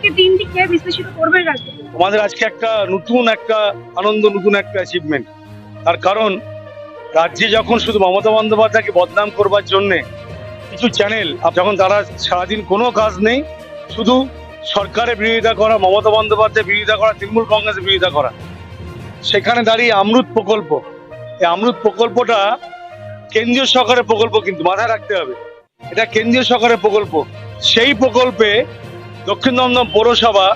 আজকে দিনটিকে বিশ্লেষিত করবেন রাজনীতি? আমাদের আজকে একটা নতুন একটা আনন্দ, নতুন একটা অ্যাচিভমেন্ট। তার কারণ রাজ্যে যখন শুধু মমতা বন্দ্যোপাধ্যায়কে বদনাম করবার জন্য কিছু চ্যানেল, যখন তারা সারাদিন কোনো কাজ নেই, শুধু সরকারের বিরোধিতা করা, মমতা বন্দ্যোপাধ্যায়ের বিরোধিতা করা, তৃণমূল কংগ্রেসের বিরোধিতা করা, সেখানে দাঁড়িয়ে অমৃত প্রকল্প, এই অমৃত প্রকল্পটা কেন্দ্রীয় সরকারের প্রকল্প, কিন্তু মাথায় রাখতে হবে এটা কেন্দ্রীয় সরকারের প্রকল্প। সেই প্রকল্পে দক্ষিণ দমদম পৌরসভা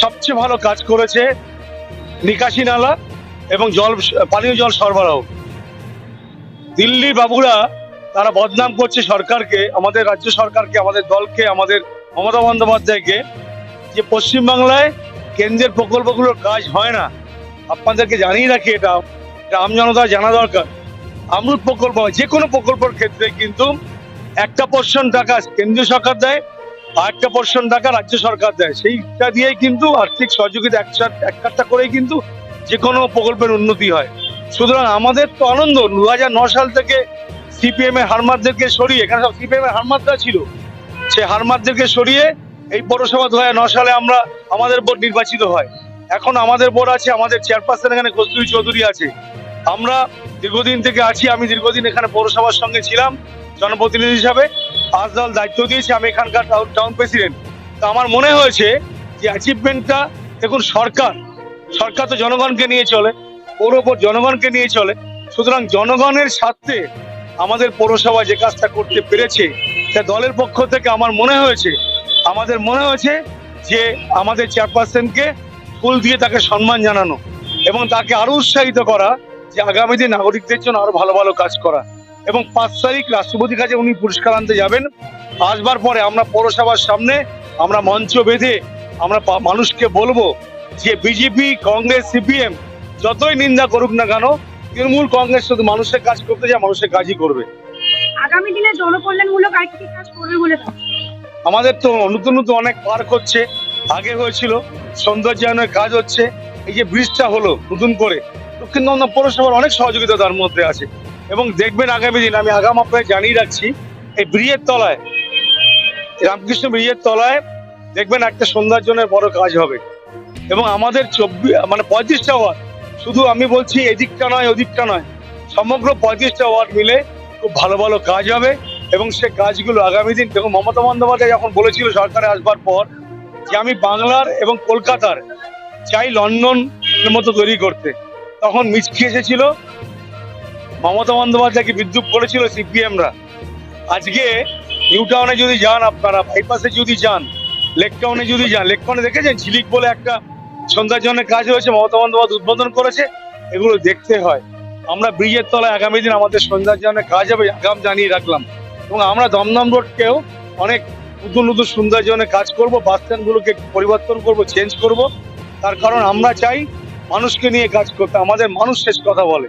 সবচেয়ে ভালো কাজ করেছে নিকাশি নালা এবং পানীয় জল সরবরাহ। দিল্লির বাবুরা তারা বদনাম করছে সরকারকে, আমাদের রাজ্য সরকারকে, আমাদের দলকে, আমাদের মমতা বন্দ্যোপাধ্যায়কে, যে পশ্চিমবাংলায় কেন্দ্রের প্রকল্পগুলোর কাজ হয় না। আপনাদেরকে জানিয়ে রাখি, এটা আমজনতা জানা দরকার। অমৃত প্রকল্প, যে কোনো প্রকল্পের ক্ষেত্রে কিন্তু একটা পোর্শন টাকা কেন্দ্রীয় সরকার দেয় আর একটা পোর্শন টাকা রাজ্য সরকার দেয়। সেইটা দিয়েই কিন্তু আর্থিক সহযোগিতা একটা করেই কিন্তু যে কোনো প্রকল্পের উন্নতি হয়। সুতরাং আমাদের তো আনন্দ, 2009 সাল থেকে সিপিএম এর হারমাতদেরকে সরিয়ে, এখানে সব সিপিএম এর হারমাতরা ছিল, সেই হারমাতদেরকে সরিয়ে এই পৌরসভা 2009 সালে আমাদের বোর্ড নির্বাচিত হয়। এখন আমাদের বোর্ড আছে, আমাদের চেয়ারপারসন এখানে কস্তুরী চৌধুরী আছে। আমরা দীর্ঘদিন থেকে আছি, আমি দীর্ঘদিন এখানে পৌরসভার সঙ্গে ছিলাম জনপ্রতিনিধি হিসাবে। আজ দল দায়িত্ব দিয়েছে, আমি এখানকার টাউন প্রেসিডেন্ট। তো আমার মনে হয়েছে যে অ্যাচিভমেন্টটা, দেখুন সরকার তো জনগণকে নিয়ে চলে, পৌর বোর্ড জনগণকে নিয়ে চলে। সুতরাং জনগণের স্বার্থে আমাদের পৌরসভা যে কাজটা করতে পেরেছে, সে দলের পক্ষ থেকে আমাদের মনে হয়েছে যে আমাদের চেয়ারপারসনকে ফুল দিয়ে তাকে সম্মান জানানো এবং তাকে আরো উৎসাহিত করা যে আগামী দিন নাগরিকদের জন্য আরো ভালো ভালো কাজ করা। এবং 5 তারিখ রাষ্ট্রপতির কাছে উনি পুরস্কার আনতে যাবেন। আসবার পরে আমরা পৌরসভার সামনে আমরা মঞ্চ বেঁধে আমরা মানুষকে বলবো যে বিজেপি, কংগ্রেস, সিপিএম যতই নিন্দা করুক না কেন, তৃণমূল কংগ্রেস শুধু মানুষের কাজ করতে যায়, মানুষের কাজই করবে। আগামী দিনে জনকল্যাণমূলক আর কি কাজ করবে বলে ভাবছেন? আমাদের তো নতুন নতুন অনেক পার্ক হচ্ছে, আগে হয়েছিল, সৌন্দর্যায়নের কাজ হচ্ছে। এই যে ব্রিজটা হলো নতুন করে, দক্ষিণ দমদম পৌরসভার অনেক সহযোগিতা তার মধ্যে আছে। এবং দেখবেন আগামী দিন, আমি আগাম আপনাকে জানিয়ে রাখছি, এই ব্রিজের তলায়, রামকৃষ্ণ ব্রিজের তলায় দেখবেন একটা সৌন্দর্যের বড় কাজ হবে। এবং আমাদের 35টা ওয়ার্ড, শুধু আমি বলছি এদিকটা নয় ওদিকটা নয়, সমগ্র 35টা ওয়ার্ড মিলে খুব ভালো ভালো কাজ হবে। এবং সে কাজগুলো আগামী দিন, দেখুন মমতা বন্দ্যোপাধ্যায় যখন বলেছিল সরকারে আসবার পর যে আমি বাংলার এবং কলকাতার চাই লন্ডনের মতো তৈরি করতে, তখন মিচকি এসেছিল, মমতা বন্দ্যোপাধ্যায়কে বিদ্রুপ করেছিল সিপিএমরা। আজকে নিউ টাউনে যদি যান, আপনারা বাইপাসে যদি যান, লেক টাউনে যদি যান, লেক টাউনে দেখেছেন ঝিলিক বলে একটা সৌন্দর্যের কাজ হয়েছে, মমতা বন্দ্যোপাধ্যায় উদ্বোধন করেছে। এগুলো দেখতে হয়। আমরা ব্রিজের তলায় আগামী দিন আমাদের সৌন্দর্যের কাজ হবে, আগাম জানিয়ে রাখলাম। এবং আমরা দমদম রোডকেও অনেক নতুন নতুন সৌন্দর্যের কাজ করব, বাস স্ট্যান্ডগুলোকে পরিবর্তন করব, চেঞ্জ করব। তার কারণ আমরা চাই মানুষকে নিয়ে কাজ করতে, আমাদের মানুষ শেষ কথা বলে,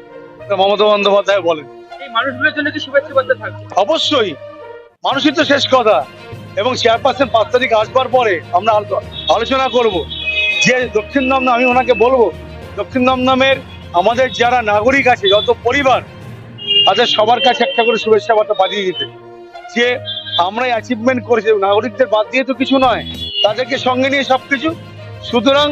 মমতা বন্দ্যোপাধ্যায় বলেন। এই মানুষগুলোর জন্য কি শুভেচ্ছা বার্তা থাকবে? অবশ্যই, মানুষই তো শেষ কথা। এবং চেয়ারপারসন 5 তারিখ আসবার পরে আমরা আলোচনা করব যে দক্ষিণ দমদম, আমি ওনাকে বলবো দক্ষিণ দমদমের আমাদের যারা নাগরিক আছে, যত পরিবার, তাদের সবার কাছে একটা করে শুভেচ্ছা বার্তা পাঠিয়ে দিতে, যে আমরা অ্যাচিভমেন্ট করেছি। নাগরিকদের বাদ দিয়ে তো কিছু নয়, তাদেরকে সঙ্গে নিয়ে সবকিছু। সুতরাং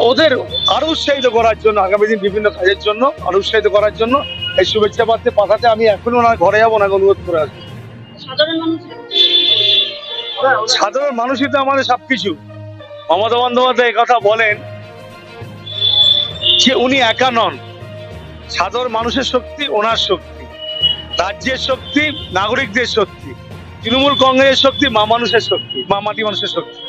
ওদের আরো উৎসাহিত করার জন্য, আগামী দিন বিভিন্ন কাজের জন্য আরো উৎসাহিত করার জন্য এই শুভেচ্ছা বার্তা পাঠাতে আমি এখনই ওনার ঘরে যাবো, ওনাকে অনুরোধ করে আসবো। সাধারণ মানুষই তো আমাদের সবকিছু। মমতা বন্দ্যোপাধ্যায় কথা বলেন যে উনি একা নন, সাধারণ মানুষের শক্তি ওনার শক্তি, রাজ্যের শক্তি নাগরিকদের শক্তি, তৃণমূল কংগ্রেসের শক্তি মা মানুষের শক্তি, মা মাটি মানুষের শক্তি।